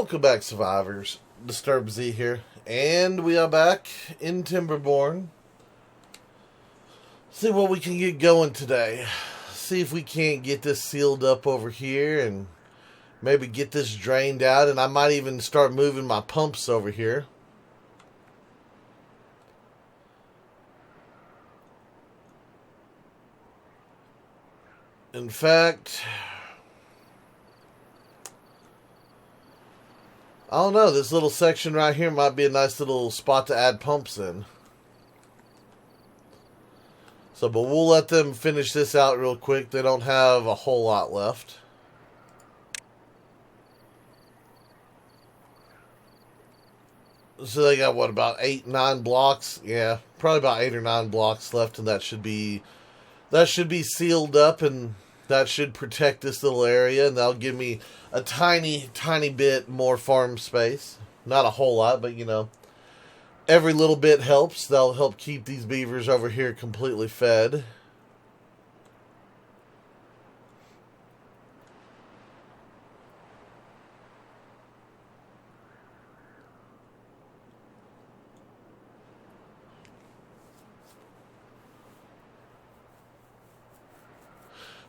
Welcome back, survivors. Disturb Z here, and we are back in Timberborn. See what we can get going today. See if we can't get this sealed up over here and maybe get this drained out, and I might even start moving my pumps over here. In fact, I don't know, this little section right here might be a nice little spot to add pumps in. So, but we'll let them finish this out real quick. They don't have a whole lot left. So they got, what, about 8, 9 blocks? Yeah, probably about 8 or 9 blocks left, and that should be sealed up, and that should protect this little area, and that'll give me a tiny bit more farm space. Not a whole lot, but you know, every little bit helps. That'll help keep these beavers over here completely fed.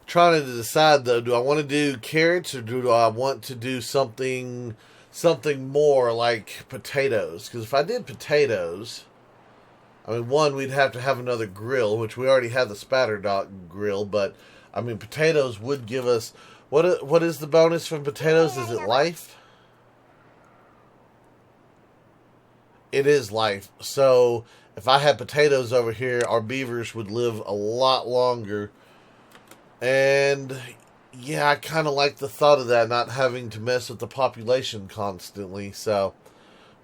Trying to decide though, do I want to do carrots or do I want to do something more like potatoes? Because if I did potatoes, I mean, one, we'd have to have another grill, which we already have the spatter dot grill, but I mean, potatoes would give us what is the bonus from potatoes? Is it life? It is life. So if I had potatoes over here, our beavers would live a lot longer. And yeah, I kind of like the thought of that, not having to mess with the population constantly. So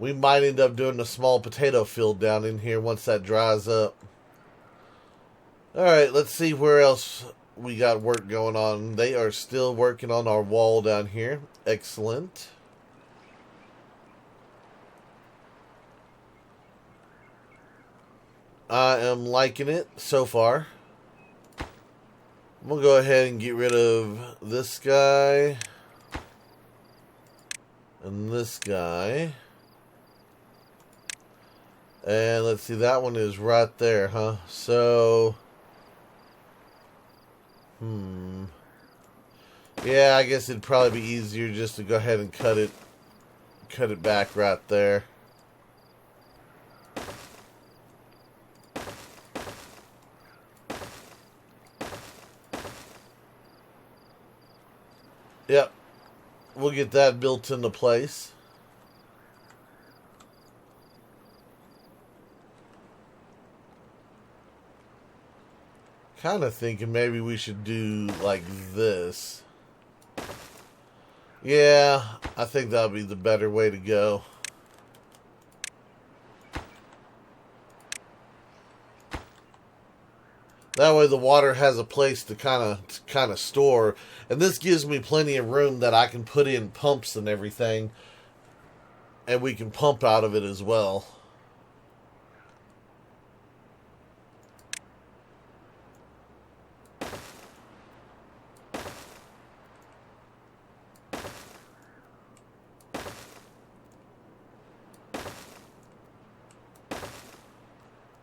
we might end up doing a small potato field down in here once that dries up. Alright, let's see where else we got work going on. They are still working on our wall down here. Excellent. I am liking it so far. I'm going to go ahead and get rid of this guy and this guy. And let's see, that one is right there, huh? So, yeah, I guess it'd probably be easier just to go ahead and cut it back right there. Yep, we'll get that built into place. Kind of thinking maybe we should do like this. Yeah, I think that'll be the better way to go. That way the water has a place to kind of store. And this gives me plenty of room that I can put in pumps and everything. And we can pump out of it as well.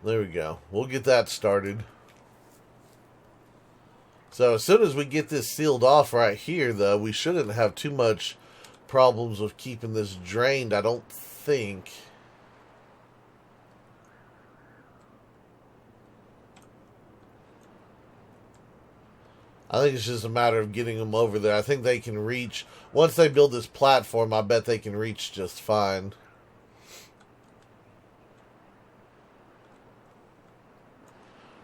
There we go. We'll get that started. So as soon as we get this sealed off right here, though, we shouldn't have too much problems with keeping this drained, I don't think. I think it's just a matter of getting them over there. I think they can reach, once they build this platform, I bet they can reach just fine.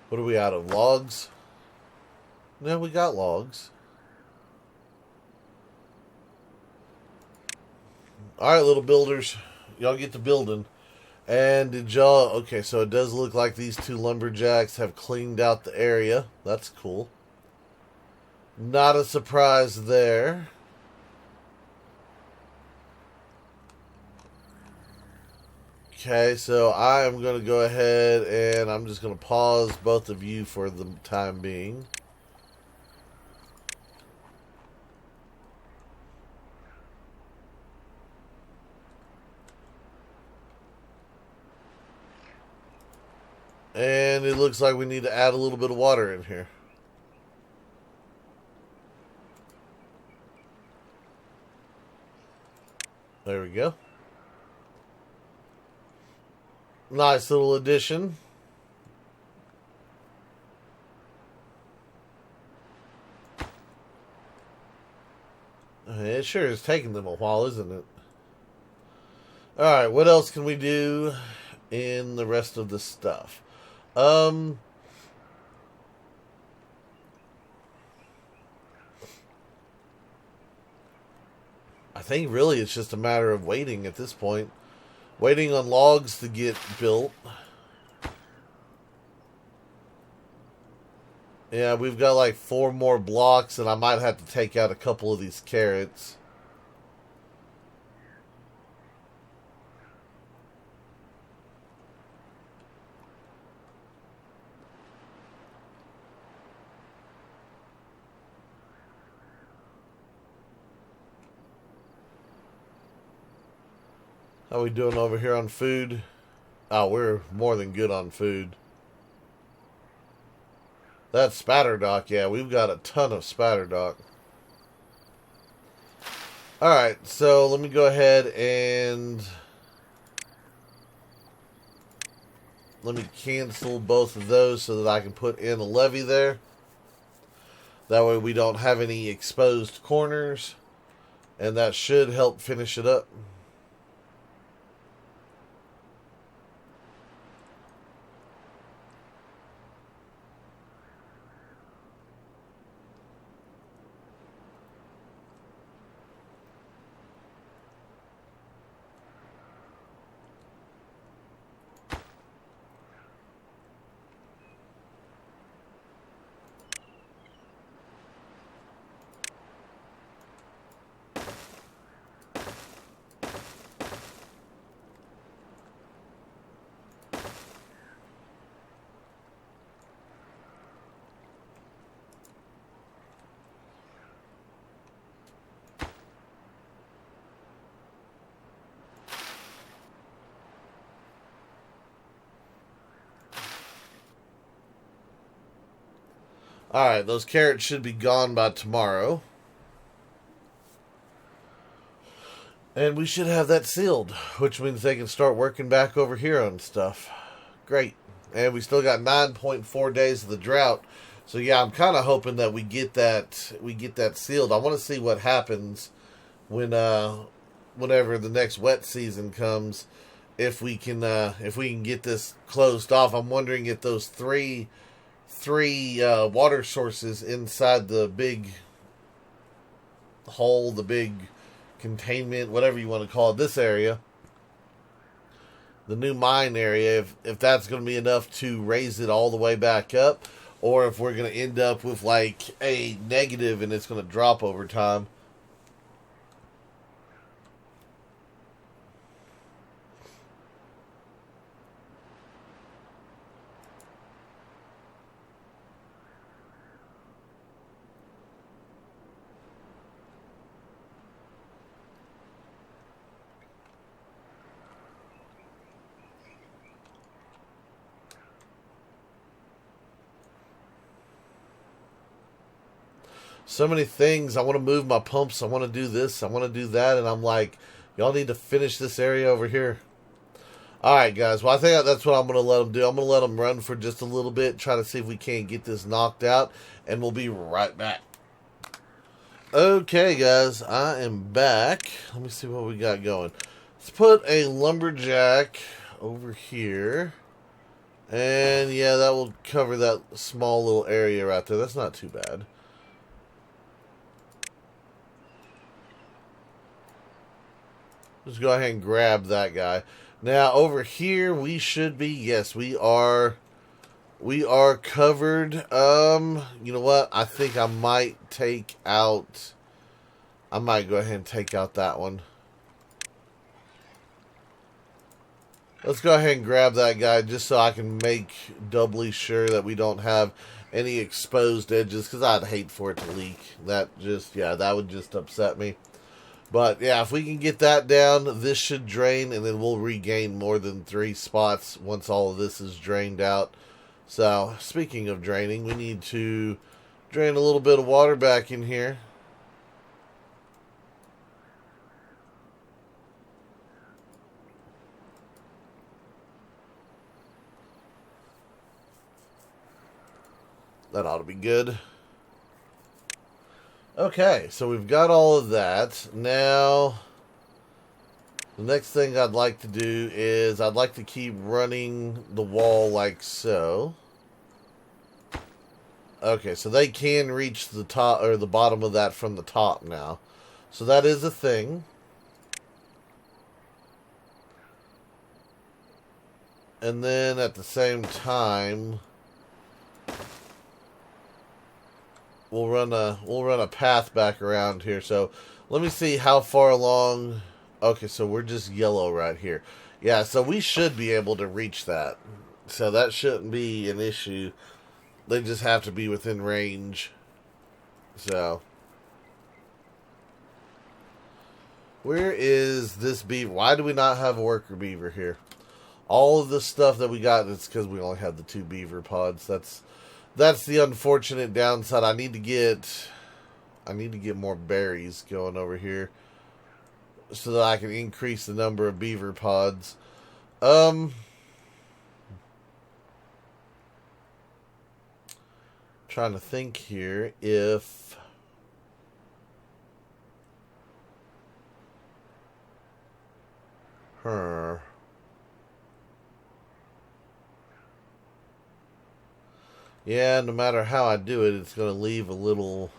What are we out of? Logs? No, we got logs. Alright, little builders. Y'all get to building. And did y'all... Okay, so it does look like these two lumberjacks have cleaned out the area. That's cool. Not a surprise there. Okay, so I am going to go ahead and I'm just going to pause both of you for the time being. And it looks like we need to add a little bit of water in here. There we go. Nice little addition. It sure is taking them a while, isn't it? Alright, what else can we do in the rest of the stuff? I think really it's just a matter of waiting at this point. Waiting on logs to get built. Yeah, we've got like 4 more blocks, and I might have to take out a couple of these carrots. How are we doing over here on food? Oh, we're more than good on food. That spatterdock, yeah, we've got a ton of spatterdock. Alright, so let me go ahead and let me cancel both of those so that I can put in a levee there. That way we don't have any exposed corners, and that should help finish it up. Alright, those carrots should be gone by tomorrow. And we should have that sealed, which means they can start working back over here on stuff. Great. And we still got 9.4 days of the drought. So yeah, I'm kind of hoping that we get that sealed. I want to see what happens when whenever the next wet season comes, if we can get this closed off. I'm wondering if those three water sources inside the big hole, the big containment, whatever you want to call it, this area, the new mine area, if that's going to be enough to raise it all the way back up, or if we're going to end up with like a negative and it's going to drop over time. So many things. I want to move my pumps. I want to do this. I want to do that. And I'm like, y'all need to finish this area over here. Alright, guys. Well, I think that's what I'm going to let them do. I'm going to let them run for just a little bit. Try to see if we can't get this knocked out. And we'll be right back. Okay, guys. I am back. Let me see what we got going. Let's put a lumberjack over here. And, yeah, that will cover that small little area right there. That's not too bad. Just go ahead and grab that guy. Now, over here, we should be, yes, we are covered. You know what? I think I might go ahead and take out that one. Let's go ahead and grab that guy just so I can make doubly sure that we don't have any exposed edges, because I'd hate for it to leak. That would just upset me. But, yeah, if we can get that down, this should drain, and then we'll regain more than 3 spots once all of this is drained out. So, speaking of draining, we need to drain a little bit of water back in here. That ought to be good. Okay, so we've got all of that. Now, the next thing I'd like to do is I'd like to keep running the wall like so. Okay, so they can reach the top or the bottom of that from the top now. So that is a thing. And then at the same time, we'll run a path back around here. So let me see how far along. Okay, so we're just yellow right here. Yeah, so we should be able to reach that. So that shouldn't be an issue. They just have to be within range. So, where is this beaver? Why do we not have a worker beaver here? All of the stuff that we got, it's because we only have the 2 beaver pods. That's the unfortunate downside. I need to get more berries going over here so that I can increase the number of beaver pods. Trying to think here if yeah, no matter how I do it, it's going to leave a little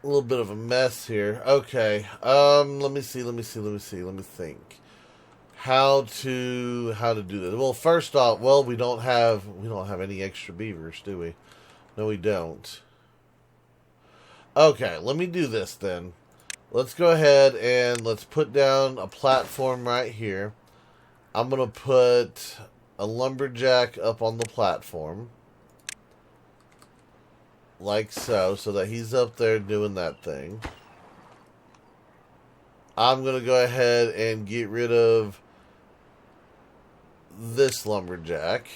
bit of a mess here. Okay. Let me think. How to do this? Well, first off, we don't have any extra beavers, do we? No, we don't. Okay, let me do this then. Let's go ahead and let's put down a platform right here. I'm going to put a lumberjack up on the platform. Like so that he's up there doing that thing. I'm going to go ahead and get rid of this lumberjack.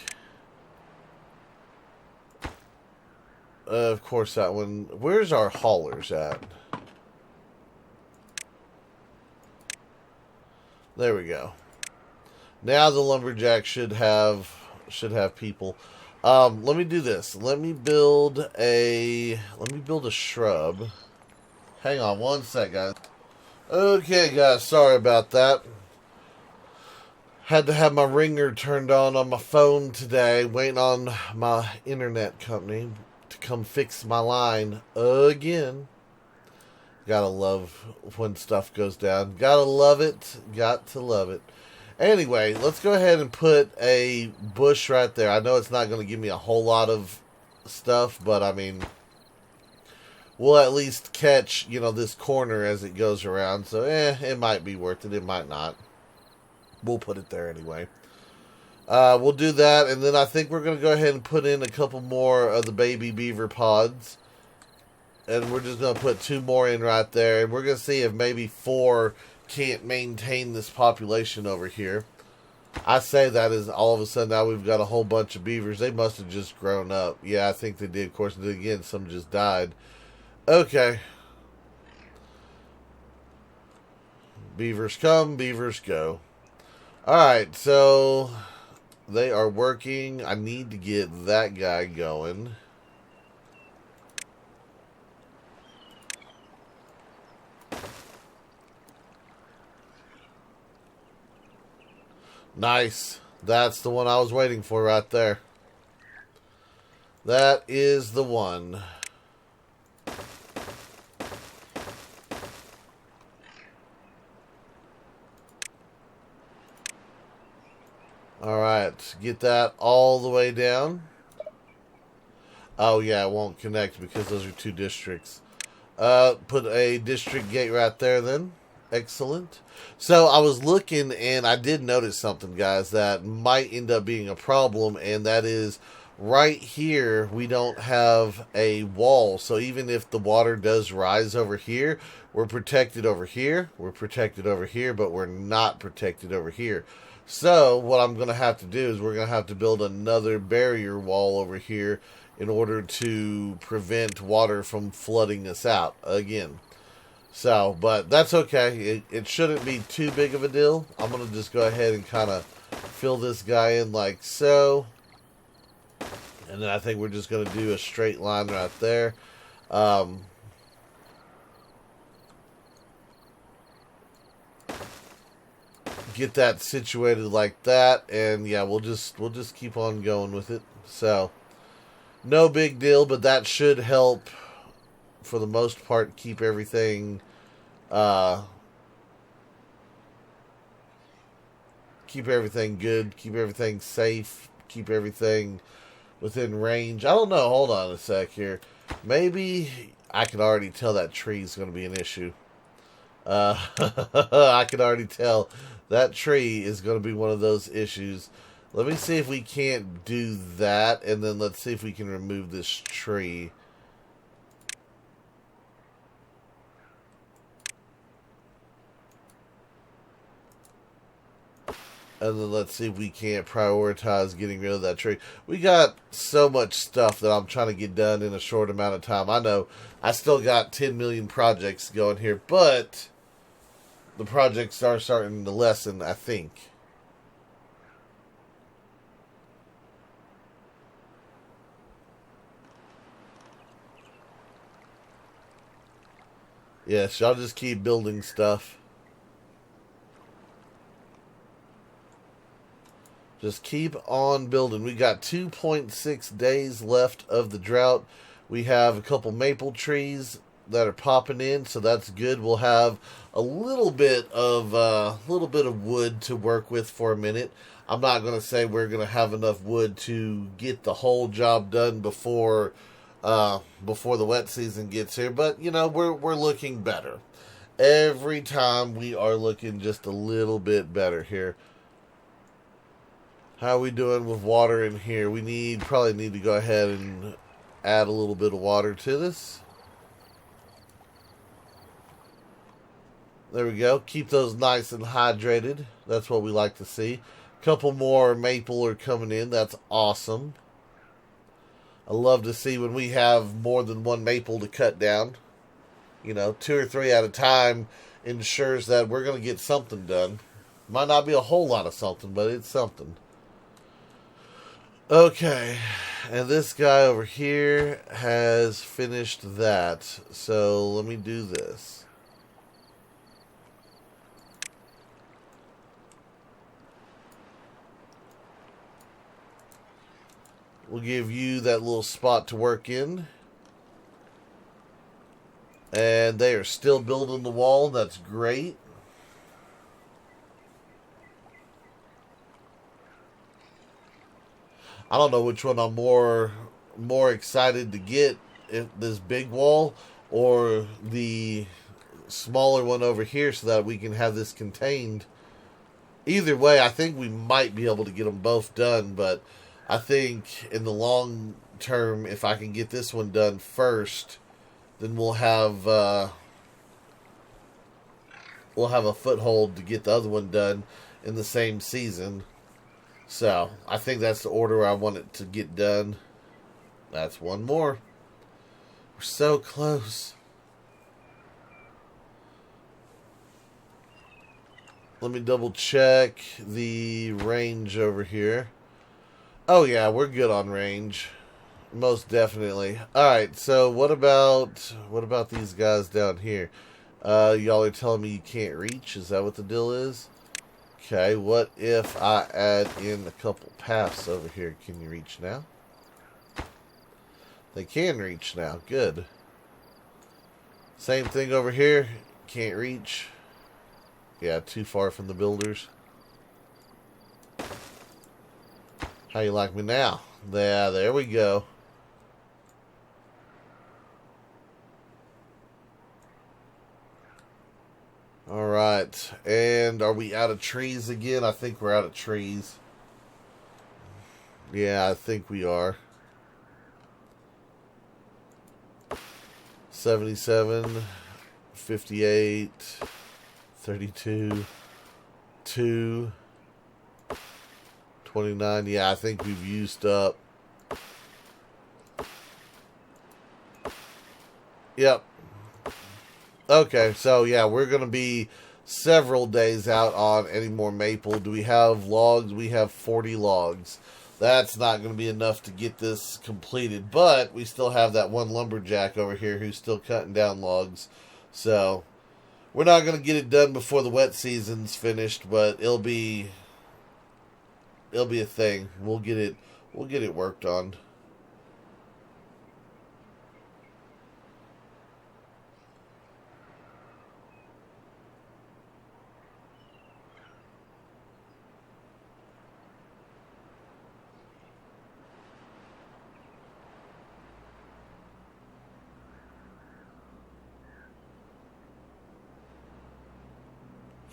Of course, that one. Where's our haulers at? There we go. Now the lumberjack should have people. Let me do this. Let me build a shrub. Hang on one sec, guys. Okay, guys, sorry about that. Had to have my ringer turned on my phone today, waiting on my internet company to come fix my line again. Gotta love when stuff goes down. Gotta love it. Got to love it. Anyway, let's go ahead and put a bush right there. I know it's not going to give me a whole lot of stuff, but I mean, we'll at least catch, this corner as it goes around. So, it might be worth it. It might not. We'll put it there anyway. We'll do that, and then I think we're going to go ahead and put in a couple more of the baby beaver pods. And we're just going to put 2 more in right there. And we're going to see if maybe 4 can't maintain this population over here. I say that is all of a sudden now we've got a whole bunch of beavers. They must have just grown up. Yeah, I think they did. Of course, again, some just died. Okay. Beavers come, beavers go. Alright, so they are working. I need to get that guy going. Nice. That's the one I was waiting for right there. That is the one. Alright, get that all the way down. Oh yeah, it won't connect because those are 2 districts. Put a district gate right there then. Excellent. So I was looking and I did notice something, guys, that might end up being a problem, and that is right here we don't have a wall, so even if the water does rise over here, we're protected over here, we're protected over here, but we're not protected over here. So what I'm going to have to do is we're going to have to build another barrier wall over here in order to prevent water from flooding us out again. So, but that's okay. It shouldn't be too big of a deal. I'm going to just go ahead and kind of fill this guy in like so. And then I think we're just going to do a straight line right there. Get that situated like that, and yeah, we'll just keep on going with it. So, no big deal, but that should help for the most part keep everything good, keep everything safe, keep everything within range. I don't know. Hold on a sec here. Maybe I can already tell that tree is going to be an issue. I can already tell that tree is going to be one of those issues. Let me see if we can't do that, and then let's see if we can remove this tree. And then let's see if we can't prioritize getting rid of that tree. We got so much stuff that I'm trying to get done in a short amount of time. I know I still got 10 million projects going here, but the projects are starting to lessen, I think. Yes, y'all just keep building stuff. Just keep on building. We got 2.6 days left of the drought. We have a couple maple trees that are popping in, so that's good. We'll have a little bit of wood to work with for a minute. I'm not going to say we're going to have enough wood to get the whole job done before the wet season gets here, but you know, we're looking better. Every time we are looking just a little bit better here. How are we doing with water in here? We probably need to go ahead and add a little bit of water to this. There we go. Keep those nice and hydrated. That's what we like to see. A couple more maple are coming in. That's awesome. I love to see when we have more than one maple to cut down. You know, 2 or 3 at a time ensures that we're going to get something done. Might not be a whole lot of something, but it's something. Okay, and this guy over here has finished that. So let me do this. We'll give you that little spot to work in. And they are still building the wall. That's great. I don't know which one I'm more excited to get, if this big wall or the smaller one over here, so that we can have this contained. Either way, I think we might be able to get them both done, but I think in the long term, if I can get this one done first, then we'll have a foothold to get the other one done in the same season. So, I think that's the order I want it to get done. That's one more. We're so close. Let me double check the range over here. Oh yeah, we're good on range. Most definitely. Alright, so what about these guys down here? Y'all are telling me you can't reach? Is that what the deal is? Okay, what if I add in a couple paths over here? Can you reach now? They can reach now. Good. Same thing over here. Can't reach. Yeah, too far from the builders. How you like me now? Yeah, there we go. Alright, and are we out of trees again? I think we're out of trees. Yeah, I think we are. 77, 58, 32, 2, 29. Yeah, I think we've used up. Yep. Okay, so yeah, we're going to be several days out on any more maple. Do we have logs? We have 40 logs. That's not going to be enough to get this completed, but we still have that one lumberjack over here who's still cutting down logs. So we're not going to get it done before the wet season's finished, but it'll be a thing. We'll get it worked on.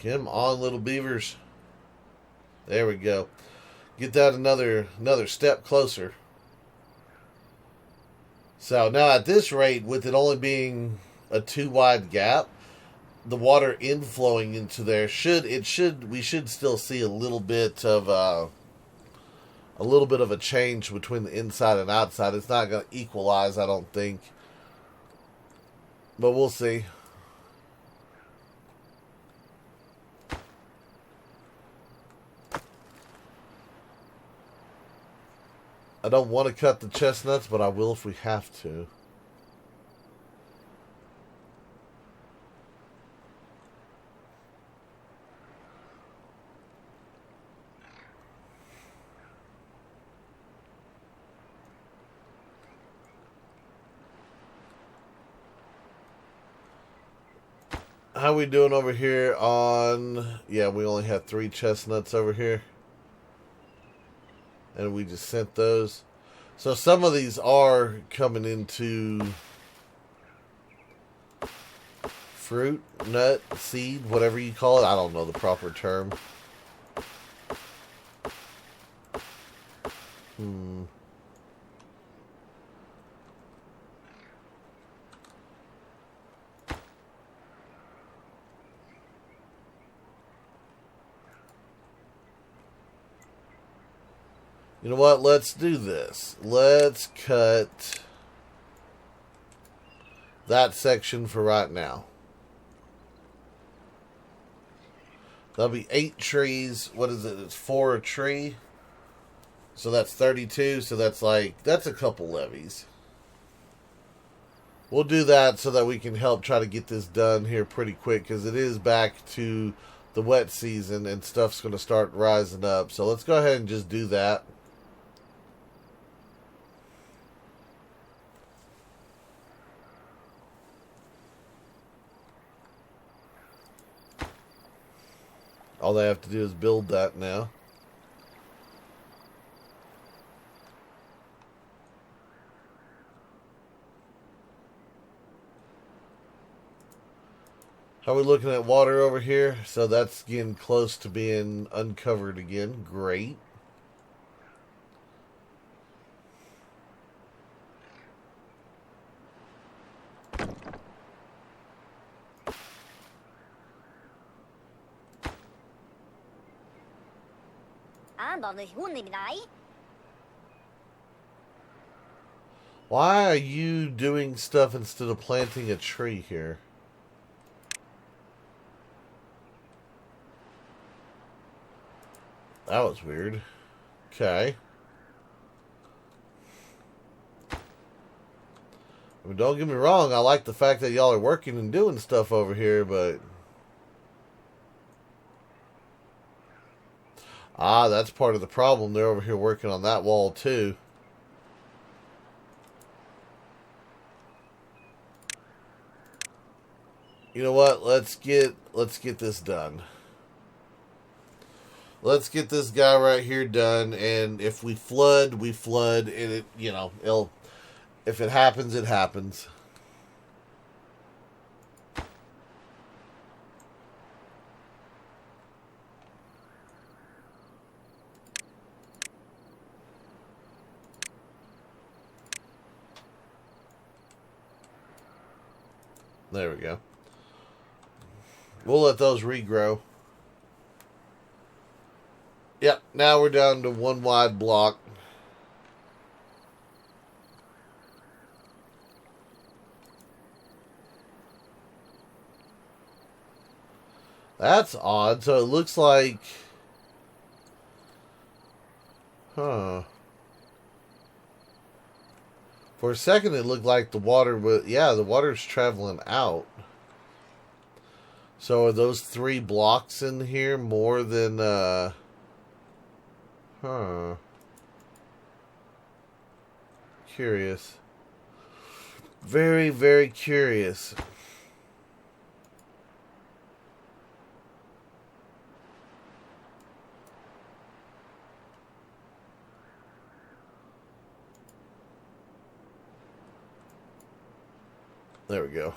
Come on, little beavers. There we go. Get that another step closer. So now at this rate, with it only being a 2 wide gap, the water inflowing into there we should still see a little bit of a change between the inside and outside. It's not going to equalize, I don't think, but we'll see. I don't want to cut the chestnuts, but I will if we have to. How we doing over here on... Yeah, we only have 3 chestnuts over here. And we just sent those. So some of these are coming into fruit, nut, seed, whatever you call it. I don't know the proper term. You know what? Let's do this. Let's cut that section for right now. That'll be 8 trees. What is it? It's 4 a tree. So that's 32. So that's a couple levies. We'll do that so that we can help try to get this done here pretty quick, because it is back to the wet season and stuff's going to start rising up. So let's go ahead and just do that. All they have to do is build that now. How are we looking at water over here? So that's getting close to being uncovered again. Great. Why are you doing stuff instead of planting a tree here? That was weird. Okay. I mean, don't get me wrong, I like the fact that y'all are working and doing stuff over here, but... Ah, that's part of the problem. They're over here working on that wall too. You know what? Let's get this done. Let's get this guy right here done, and if we flood, we flood, and it, you know, if it happens, it happens. There we go. We'll let those regrow. Yep, now we're down to one wide block. That's odd. So it looks like... Huh. For a second it looked like the water was... Yeah, the water's traveling out. So are those 3 blocks in here more than... Huh. Curious. Very, very curious. There we go.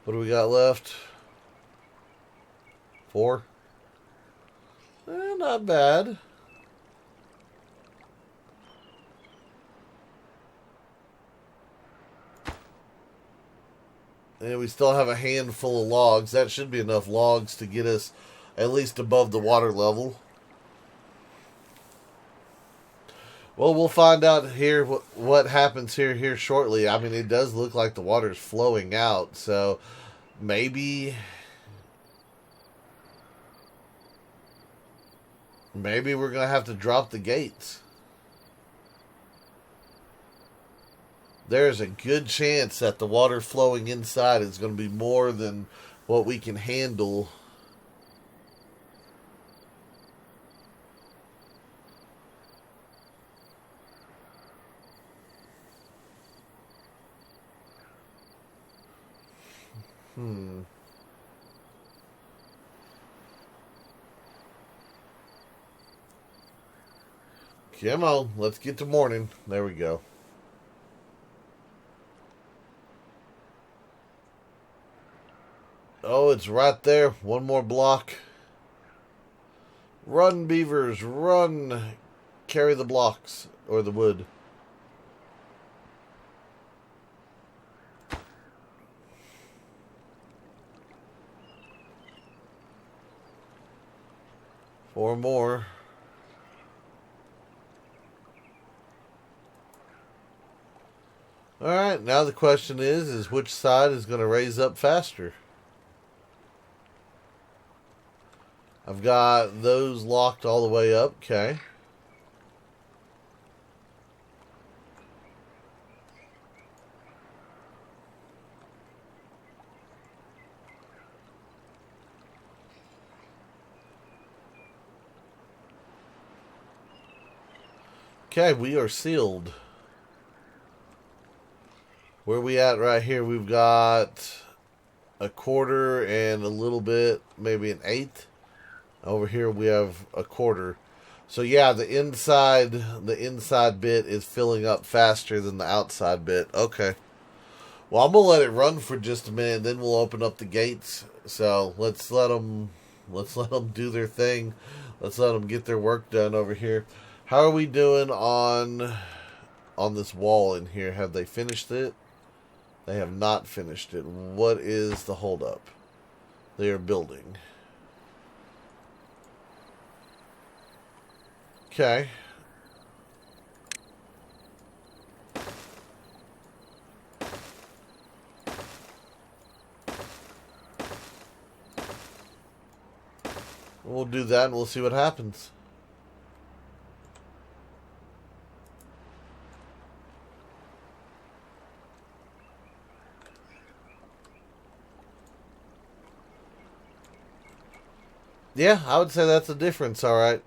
What do we got left? 4? Not bad. And we still have a handful of logs. That should be enough logs to get us at least above the water level. Well, we'll find out here what happens here shortly. I mean, it does look like the water's flowing out, so maybe we're going to have to drop the gates. There's a good chance that the water flowing inside is going to be more than what we can handle. Come on, let's get to morning. There we go. Oh, it's right there. One more block. Run, beavers, run. Carry the blocks, or the wood. Four more. Alright, now the question is which side is going to raise up faster? I've got those locked all the way up. Okay. Okay, we are sealed. Where we at right here? We've got a quarter and a little bit, maybe an eighth. Over here we have a quarter. So yeah, the inside bit is filling up faster than the outside bit. Okay. Well, I'm gonna let it run for just a minute, then we'll open up the gates. So let's let them do their thing. Let's let them get their work done over here. How are we doing on this wall in here? Have they finished it? They have not finished it. What is the holdup? They are building. Okay. We'll do that and we'll see what happens. Yeah, I would say that's a difference, alright.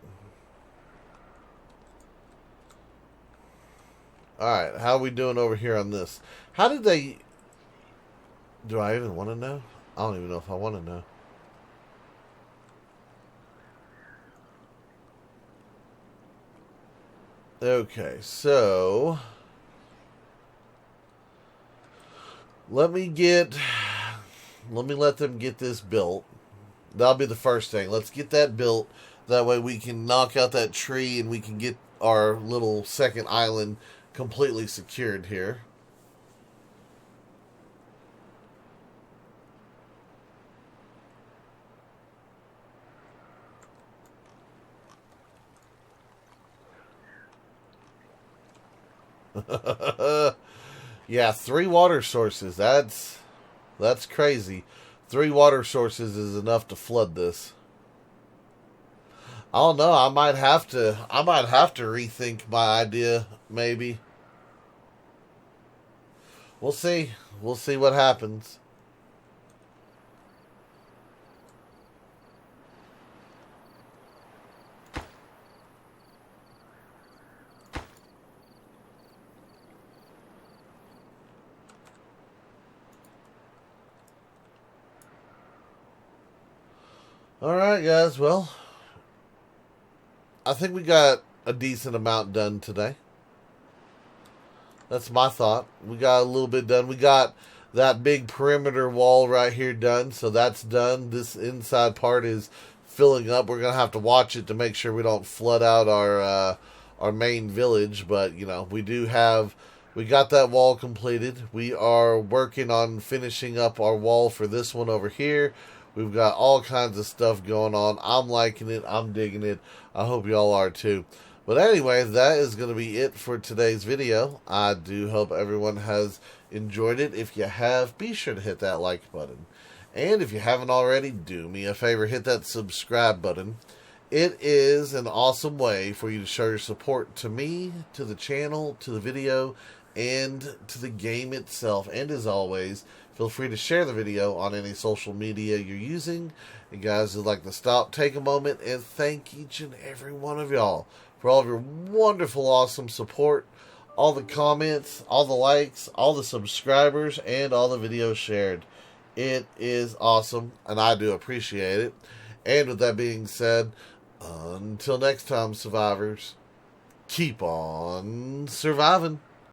Alright, how are we doing over here on this? How did they... Do I even want to know? I don't even know if I want to know. Okay, so... Let me let them get this built. That'll be the first thing. Let's get that built. That way we can knock out that tree and we can get our little second island completely secured here. Yeah, 3 water sources. That's crazy. 3 water sources is enough to flood this. I don't know. I might have to rethink my idea. Maybe we'll see. We'll see what happens. All right, guys. Well, I think we got a decent amount done today. That's my thought. We got a little bit done. We got that big perimeter wall right here done, so that's done. This inside part is filling up. We're gonna have to watch it to make sure we don't flood out our main village. But you know, we got that wall completed. We are working on finishing up our wall for this one over here. We've got all kinds of stuff going on. I'm liking it. I'm digging it. I hope y'all are too. But anyway, that is going to be it for today's video. I do hope everyone has enjoyed it. If you have, be sure to hit that like button. And if you haven't already, do me a favor, hit that subscribe button. It is an awesome way for you to show your support to me, to the channel, to the video, and to the game itself. And as always, feel free to share the video on any social media you're using. And guys who'd like to stop, take a moment, and thank each and every one of y'all for all of your wonderful, awesome support, all the comments, all the likes, all the subscribers, and all the videos shared. It is awesome, and I do appreciate it. And with that being said, until next time, survivors, keep on surviving.